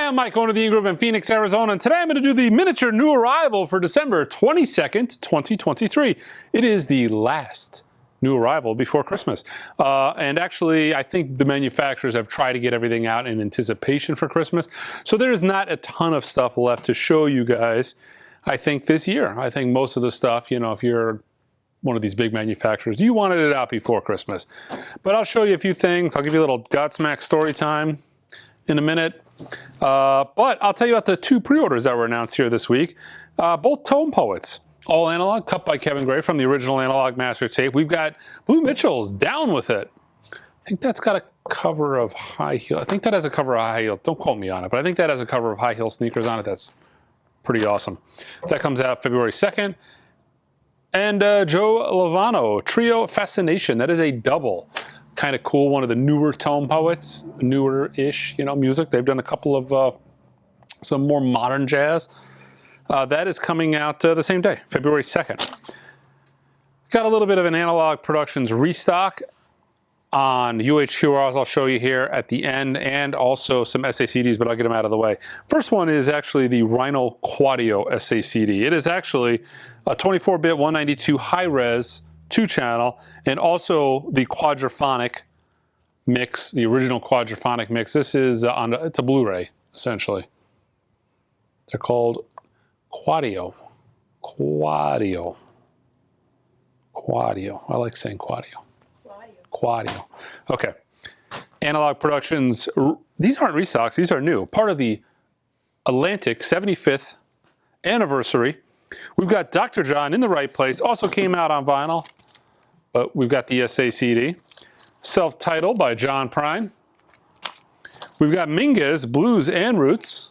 I'm Mike, owner of the In-Groove in Phoenix, Arizona, and today I'm going to do the miniature new arrival for December 22nd, 2023. It is the last new arrival before Christmas. And actually, I think the manufacturers have tried to get everything out in anticipation for Christmas. So there's not a ton of stuff left to show you guys, I think, this year. I think most of the stuff, you know, if you're one of these big manufacturers, you wanted it out before Christmas. But I'll show you a few things. I'll give you a little Godsmack story time in a minute. But I'll tell you about the two pre-orders that were announced here this week. Both Tone Poets. All analog, cut by Kevin Gray from the original analog master tape. We've got Blue Mitchell's Down With It. I think that's got a cover of high heel. I think that has a cover of high heel. Don't quote me on it, but I think that has a cover of high heel sneakers on it. That's pretty awesome. That comes out February 2nd. And Joe Lovano, Trio Fascination. That is a double. Kind of cool. One of the newer Tone Poets, newer-ish, you know, music. They've done a couple of some more modern jazz. That is coming out the same day, February 2nd. Got a little bit of an Analog Productions restock on UHQRs I'll show you here at the end, and also some SACDs, but I'll get them out of the way. First one is actually the Rhino Quadio SACD. It is actually a 24-bit 192 high-res 2-channel, and also the quadraphonic mix, the original quadraphonic mix. This is it's a Blu-ray, essentially. They're called Quadio. Quadio. Quadio. I like saying Quadio. Quadio. Okay. Analog Productions. These aren't restocks. These are new. Part of the Atlantic 75th anniversary. We've got Dr. John in the Right Place. Also came out on vinyl. But we've got the SACD. Self-titled by John Prine. We've got Mingus, Blues and Roots.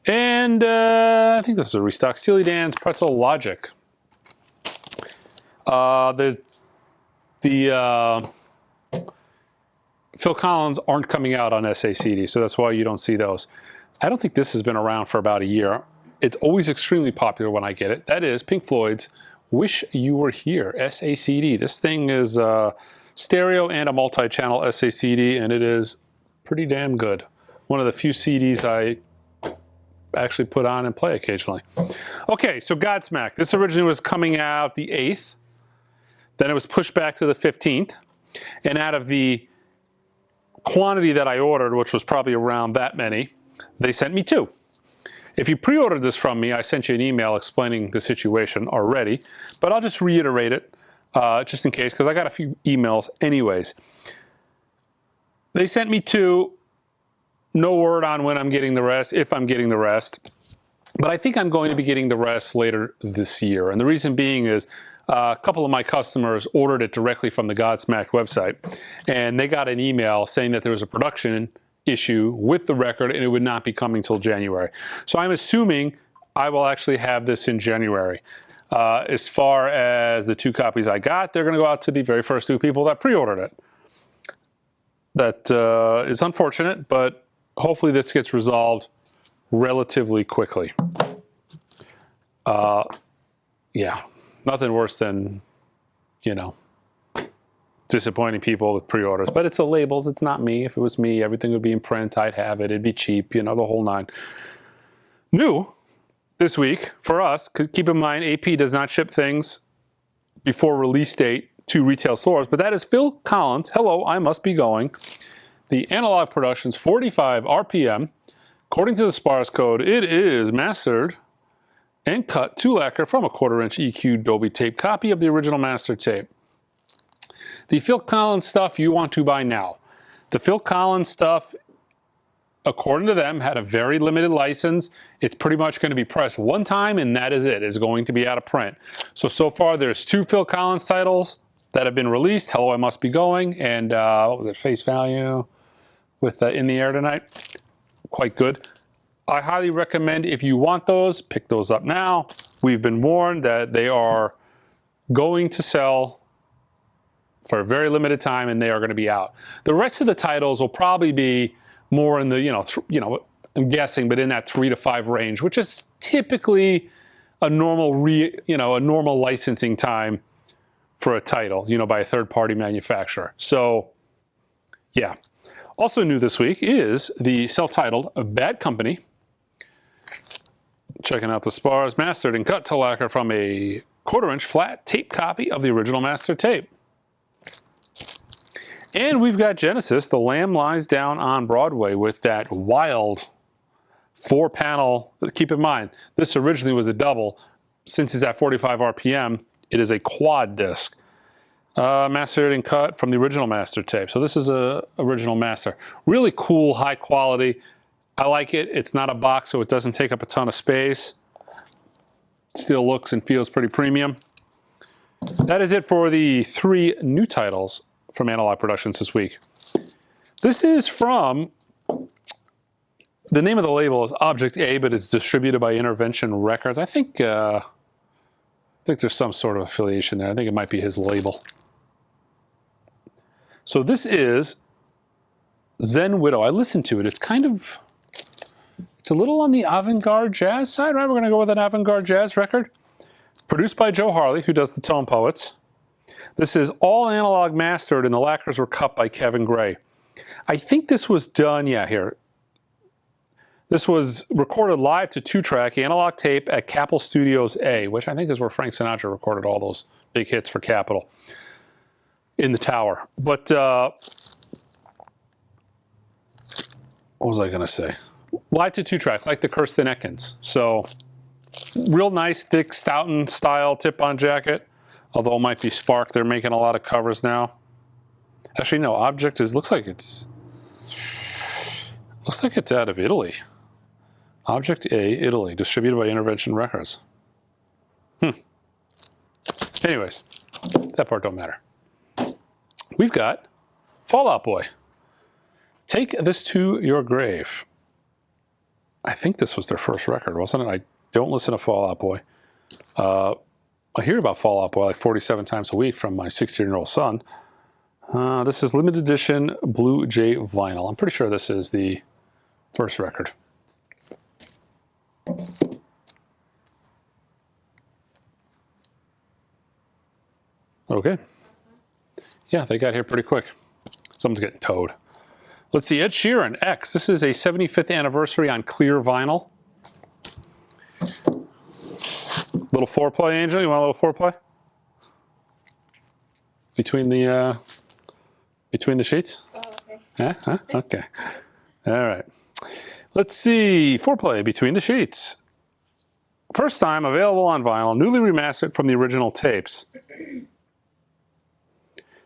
And I think this is a restock. Steely Dan's Pretzel Logic. The Phil Collins aren't coming out on SACD, so that's why you don't see those. I don't think this has been around for about a year. It's always extremely popular when I get it. That is Pink Floyd's Wish You Were Here, SACD. This thing is stereo and a multi-channel SACD, and it is pretty damn good. One of the few CDs I actually put on and play occasionally. Okay, so Godsmack. This originally was coming out the 8th. Then it was pushed back to the 15th. And out of the quantity that I ordered, which was probably around that many, they sent me 2. If you pre-ordered this from me, I sent you an email explaining the situation already, but I'll just reiterate it just in case, because I got a few emails anyways. They sent me 2. No word on when I'm getting the rest, if I'm getting the rest. But I think I'm going to be getting the rest later this year. And the reason being is a couple of my customers ordered it directly from the Godsmack website. And they got an email saying that there was a production issue with the record and it would not be coming till January. So I'm assuming I will actually have this in January. As far as the 2 copies I got, they're going to go out to the very first 2 people that pre-ordered it. That is unfortunate, but hopefully this gets resolved relatively quickly. Yeah, nothing worse than, you know, disappointing people with pre-orders. But it's the labels, it's not me. If it was me, everything would be in print, I'd have it, it'd be cheap, you know, the whole nine. New this week for us, because keep in mind, AP does not ship things before release date to retail stores, but that is Phil Collins, Hello, I Must Be Going. The Analog Productions 45 RPM. According to the Spars code, it is mastered and cut to lacquer from a 1/4-inch EQ Dolby tape copy of the original master tape. The Phil Collins stuff you want to buy now. The Phil Collins stuff, according to them, had a very limited license. It's pretty much going to be pressed one time, and that is it. It's going to be out of print. So far, there's 2 Phil Collins titles that have been released. Hello, I Must Be Going, and what was it, Face Value with In the Air Tonight. Quite good. I highly recommend, if you want those, pick those up now. We've been warned that they are going to sell for a very limited time, and they are going to be out. The rest of the titles will probably be more in the, I'm guessing, but in that 3 to 5 range, which is typically a normal normal licensing time for a title, by a third-party manufacturer. So, yeah. Also new this week is the self-titled Bad Company. Checking out the spars, mastered and cut to lacquer from a 1/4-inch flat tape copy of the original master tape. And we've got Genesis, The Lamb Lies Down on Broadway, with that wild 4-panel. Keep in mind, this originally was a double. Since it's at 45 RPM, it is a quad disc. Mastered and cut from the original master tape. So this is a original master. Really cool, high quality. I like it. It's not a box, so it doesn't take up a ton of space. Still looks and feels pretty premium. That is it for the 3 new titles from Analog Productions this week. This is from, the name of the label is Object A, but it's distributed by Intervention Records. I think there's some sort of affiliation there. I think it might be his label. So this is Zen Widow. I listened to it. It's a little on the avant-garde jazz side, right? We're going to go with an avant-garde jazz record. Produced by Joe Harley, who does the Tone Poets. This is all analog mastered, and the lacquers were cut by Kevin Gray. I think this was done, yeah, here. This was recorded live to 2-track analog tape at Capitol Studios A, which I think is where Frank Sinatra recorded all those big hits for Capitol in the tower. But what was I going to say? Live to 2-track, like the Kirsten Ekins. So real nice, thick Stoughton style tip-on jacket. Although it might be Spark, they're making a lot of covers now. Actually, no, Object looks like it's out of Italy. Object A, Italy, distributed by Intervention Records. Anyways, that part don't matter. We've got Fall Out Boy. Take This to Your Grave. I think this was their first record, wasn't it? I don't listen to Fall Out Boy. I hear about Fall Out Boy like 47 times a week from my 16-year-old son. This is limited edition Blue Jay vinyl. I'm pretty sure this is the first record. Okay. Yeah, they got here pretty quick. Someone's getting towed. Let's see, Ed Sheeran, X. This is a 75th anniversary on clear vinyl. Little foreplay, Angel. You want a little foreplay? Between the sheets? Oh, okay. Yeah? Huh? Okay. All right. Let's see. Foreplay Between the Sheets. First time available on vinyl, newly remastered from the original tapes.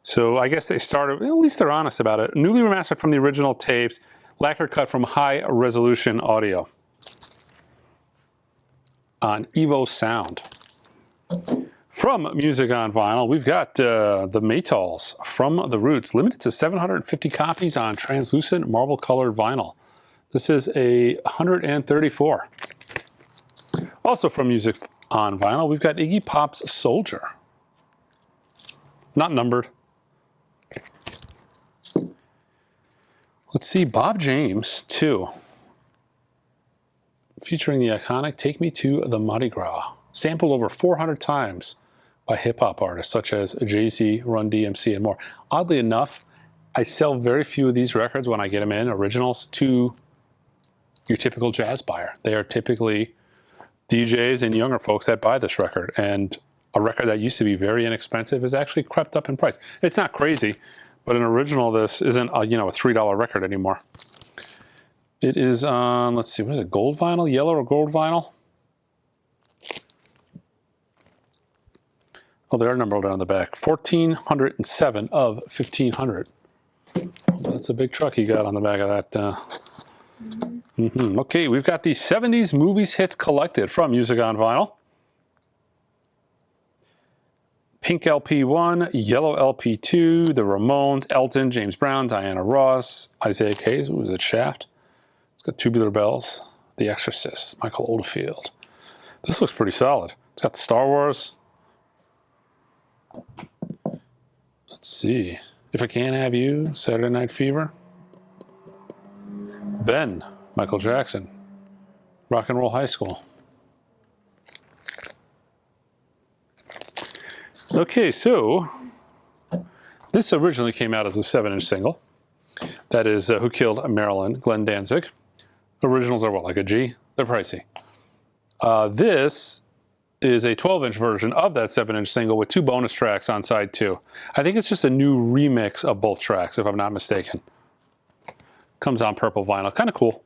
So I guess they started, at least they're honest about it. Newly remastered from the original tapes, lacquer cut from high resolution audio on Evo Sound. From Music on Vinyl, we've got the Maytals From the Roots, limited to 750 copies on translucent marble colored vinyl. This is a 134. Also from Music on Vinyl, we've got Iggy Pop's Soldier. Not numbered. Let's see, Bob James 2. Featuring the iconic Take Me to the Mardi Gras. Sampled over 400 times by hip-hop artists such as Jay-Z, Run DMC, and more. Oddly enough, I sell very few of these records when I get them in, originals, to your typical jazz buyer. They are typically DJs and younger folks that buy this record. And a record that used to be very inexpensive has actually crept up in price. It's not crazy, but an original of this isn't a $3 record anymore. It is on, let's see, what is it, gold vinyl, yellow or gold vinyl? Oh, they are numbered on the back. 1407 of 1500. That's a big truck you got on the back of that. Okay, we've got the 70s Movies Hits Collected from Music on Vinyl. Pink LP1, Yellow LP2, The Ramones, Elton, James Brown, Diana Ross, Isaiah Hayes, who was at Shaft. It's got Tubular Bells, The Exorcist, Michael Oldfield. This looks pretty solid. It's got the Star Wars. Let's see. If I Can't Have You, Saturday Night Fever. Ben, Michael Jackson, Rock and Roll High School. Okay, so this originally came out as a 7-inch single. That is Who Killed Marilyn, Glenn Danzig. Originals are what, like a G? They're pricey. This is a 12-inch version of that 7-inch single with 2 bonus tracks on side 2. I think it's just a new remix of both tracks, if I'm not mistaken. Comes on purple vinyl. Kind of cool.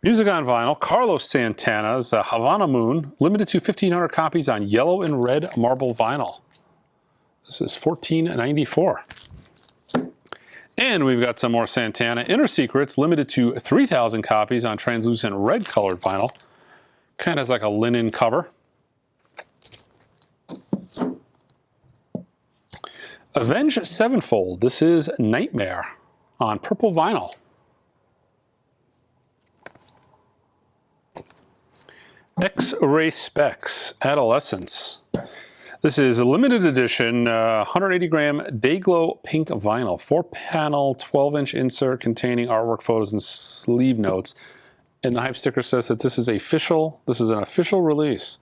Music on vinyl. Carlos Santana's Havana Moon, limited to 1,500 copies on yellow and red marble vinyl. This is $14.94. And we've got some more Santana. Inner Secrets, limited to 3,000 copies on translucent red colored vinyl. Kind of has like a linen cover. Avenged Sevenfold. This is Nightmare on purple vinyl. X-Ray Specs, Adolescence. This is a limited edition 180-gram Dayglow pink vinyl, 4-panel, 12-inch insert containing artwork, photos, and sleeve notes. And the hype sticker says that this is an official release.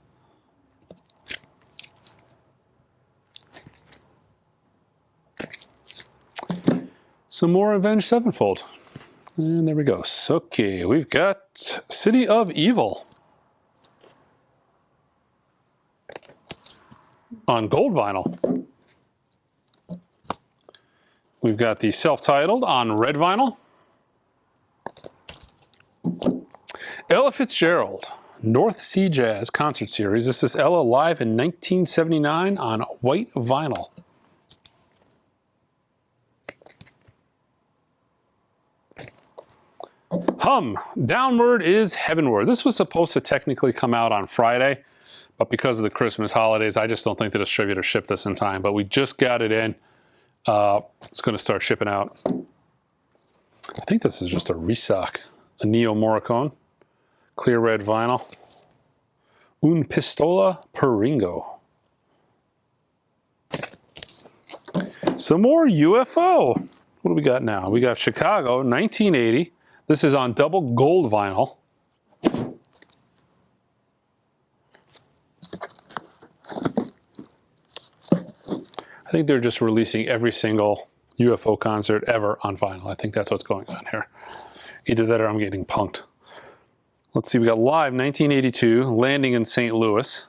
Some more Avenged Sevenfold. And there we go. Okay, we've got City of Evil on gold vinyl. We've got the self-titled on red vinyl. Ella Fitzgerald, North Sea Jazz Concert Series. This is Ella live in 1979 on white vinyl. Hum, Downward is Heavenward. This was supposed to technically come out on Friday, but because of the Christmas holidays, I just don't think the distributor shipped this in time. But we just got it in. It's going to start shipping out. I think this is just a restock. A Neo Morricone. Clear red vinyl. Un Pistola per Ringo. Some more UFO. What do we got now? We got Chicago, 1980. This is on double gold vinyl. I think they're just releasing every single UFO concert ever on vinyl. I think that's what's going on here. Either that or I'm getting punked. Let's see, we got Live 1982, Landing in St. Louis.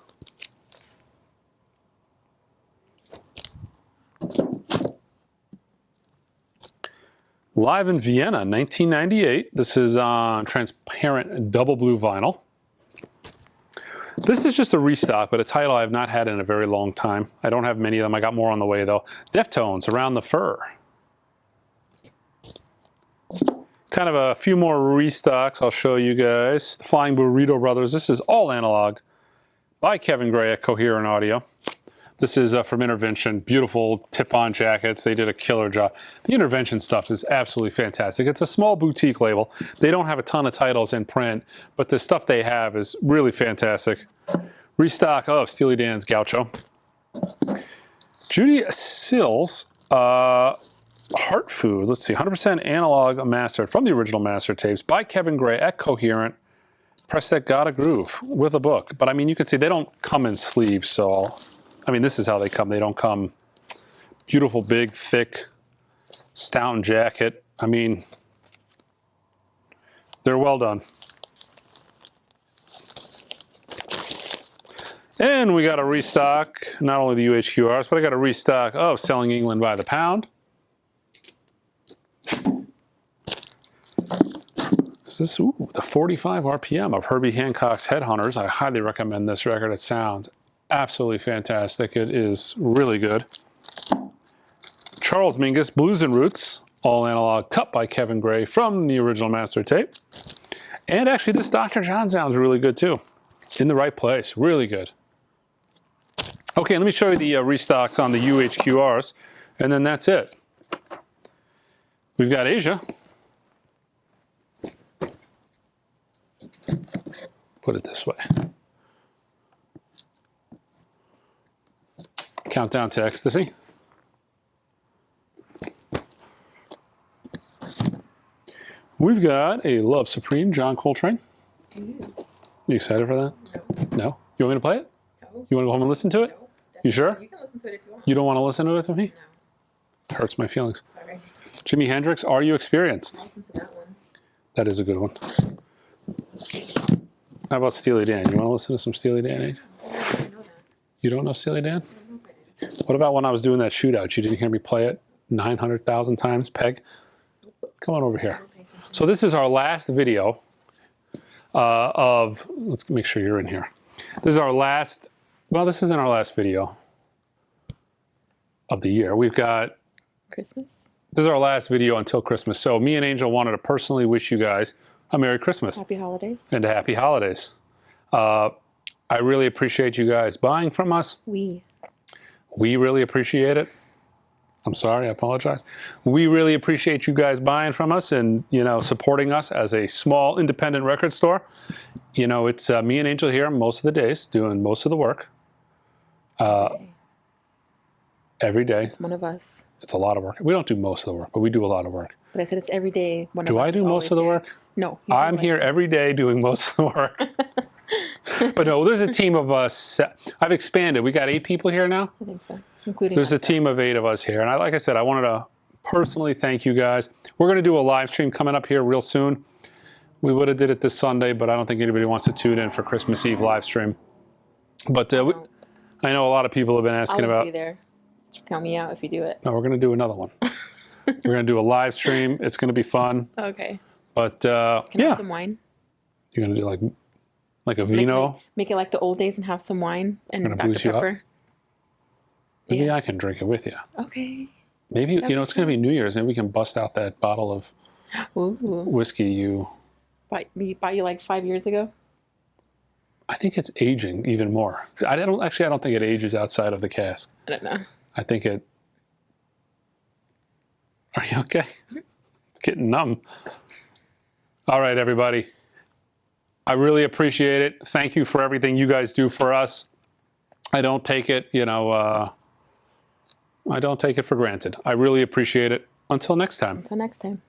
Live in Vienna, 1998. This is on transparent double blue vinyl. This is just a restock, but a title I have not had in a very long time. I don't have many of them. I got more on the way, though. Deftones, Around the Fur. Kind of a few more restocks I'll show you guys. The Flying Burrito Brothers. This is all analog by Kevin Gray at Coherent Audio. This is from Intervention. Beautiful tip-on jackets. They did a killer job. The Intervention stuff is absolutely fantastic. It's a small boutique label. They don't have a ton of titles in print, but the stuff they have is really fantastic. Restock of Steely Dan's Gaucho. Judy Sills, Heart Food. Let's see, 100% analog mastered from the original master tapes by Kevin Gray at Coherent. Press that Gotta Groove with a book. But I mean, you can see they don't come in sleeves, so I mean, this is how they come. They don't come beautiful, big, thick, stout jacket. I mean, they're well done. And we got a restock, not only the UHQRs, but I got a restock of Selling England by the Pound. Is this, the 45 RPM of Herbie Hancock's Headhunters. I highly recommend this record. It sounds absolutely fantastic. It is really good. Charles Mingus, Blues and Roots, all analog, cut by Kevin Gray from the original master tape. And actually, this Dr. John sounds really good too. In the right place, really good. Okay, let me show you the restocks on the UHQRs, and then that's it. We've got Asia. Put it this way. Countdown to Ecstasy. We've got a Love Supreme, John Coltrane. You excited for that? No. No? You want me to play it? No. You want to go home and listen to it? No. You sure? You can listen to it if you want. You don't want to listen to it with me? No. It hurts my feelings. Sorry. Jimi Hendrix, Are You Experienced? Listen to that one. That is a good one. How about Steely Dan? You want to listen to some Steely Dan? I know that. You don't know Steely Dan? I don't know if I did. What about when I was doing that shootout? You didn't hear me play it 900,000 times, Peg? Come on over here. So this is our last video let's make sure you're in here. This is our last, well, this isn't our last video of the year. We've got, Christmas? this is our last video until Christmas. So me and Angel wanted to personally wish you guys a Merry Christmas. Happy holidays. And a Happy Holidays. I really appreciate you guys buying from us. We really appreciate it. I'm sorry, I apologize. We really appreciate you guys buying from us and, you know, supporting us as a small independent record store. You know, it's me and Angel here most of the days doing most of the work. Every day. It's one of us. It's a lot of work. We don't do most of the work, but we do a lot of work. But I said it's every day. One of Do us I do is most of the always work? here. No. I'm here every day doing most of the work. But no, there's a team of us. I've expanded. We got 8 people here now. I think so. Including There's us. a team of 8 of us here. And like I said, I wanted to personally thank you guys. We're going to do a live stream coming up here real soon. We would have did it this Sunday, but I don't think anybody wants to tune in for Christmas Eve live stream. But I know a lot of people have been asking I'll about. be there. Count me out if you do it. No, we're going to do another one. We're going to do a live stream. It's going to be fun. Okay. But Can I yeah, have some wine? you're going to do like a vino. Make it like the old days and have some wine and Gonna Dr. booze you up? Pepper. Maybe Yeah. I can drink it with you. Okay. Maybe, you know, it's going to be New Year's and we can bust out that bottle of Ooh. whiskey you. Bought you like 5 years ago? I think it's aging even more. I don't think it ages outside of the cask. I don't know. I think it. Are you okay? It's getting numb. All right, everybody. I really appreciate it. Thank you for everything you guys do for us. I don't take it, you know, I don't take it for granted. I really appreciate it. Until next time. Until next time.